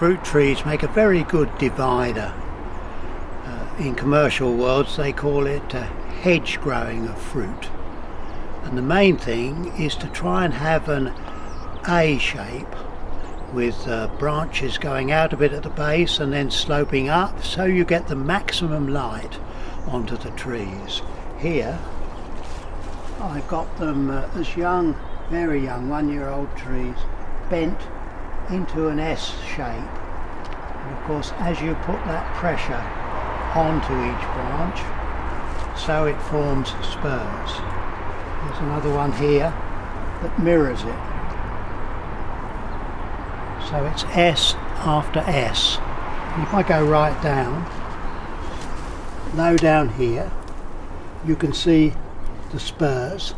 Fruit trees make a very good divider. In commercial worlds they call it hedge growing of fruit. And the main thing is to try and have an A shape with branches going out a bit at the base and then sloping up, so you get the maximum light onto the trees. Here I've got them as young, very young, 1-year-old trees, bent into an S shape. And of course, as you put that pressure onto each branch, so it forms spurs. There's another one here that mirrors it. So it's S after S. And if I go right down, low down here, you can see the spurs,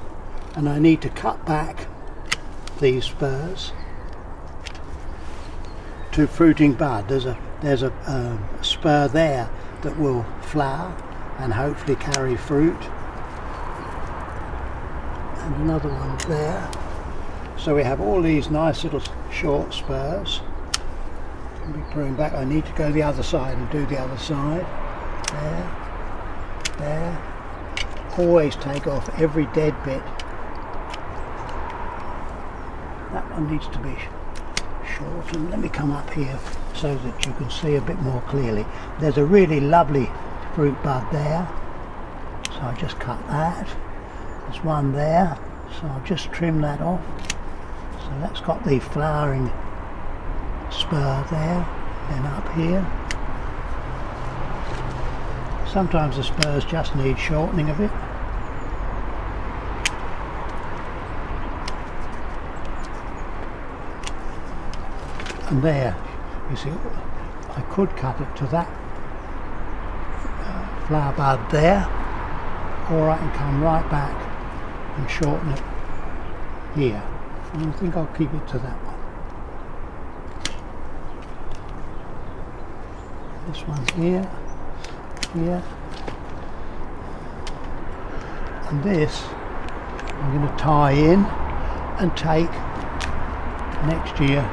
and I need to cut back these spurs to fruiting bud. There's a spur there that will flower and hopefully carry fruit, and another one there. So we have all these nice little short spurs. I'll be pruning back. I need to go the other side and do the other side. There. Always take off every dead bit. That one needs to be shortened. Let me come up here so that you can see a bit more clearly. There's a really lovely fruit bud there, so I'll just cut that. There's one there, so I'll just trim that off. So that's got the flowering spur there, then up here. Sometimes the spurs just need shortening a bit. And there, you see, I could cut it to that flower bud there, or I can come right back and shorten it here. And I think I'll keep it to that one. This one here. And this I'm going to tie in and take next year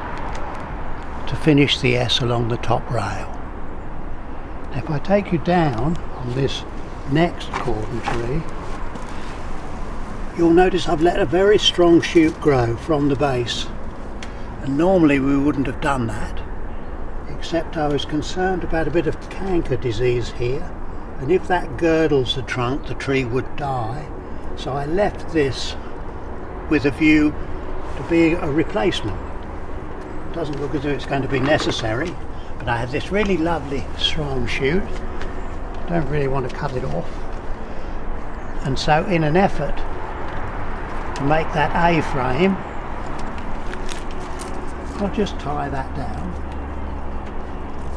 to finish the S along the top rail. Now if I take you down on this next cordon tree, you'll notice I've let a very strong shoot grow from the base, and normally we wouldn't have done that, except I was concerned about a bit of canker disease here, and if that girdles the trunk the tree would die. So I left this with a view to being a replacement. It doesn't look as though it's going to be necessary, but I have this really lovely strong shoot. Don't really want to cut it off, and so in an effort to make that A-frame, I'll just tie that down,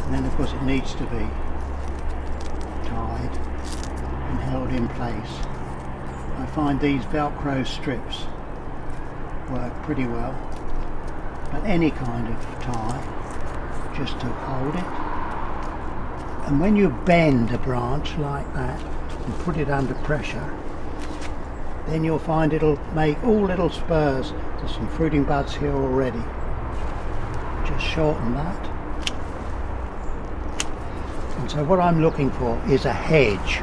and then of course it needs to be tied and held in place. I find these Velcro strips work pretty well, but any kind of tie just to hold it. And when you bend a branch like that and put it under pressure, then you'll find it'll make all little spurs. There's some fruiting buds here already. Just shorten that. And so what I'm looking for is a hedge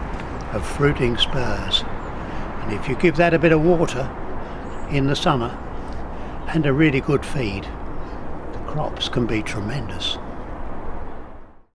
of fruiting spurs. And if you give that a bit of water in the summer and a really good feed, the crops can be tremendous.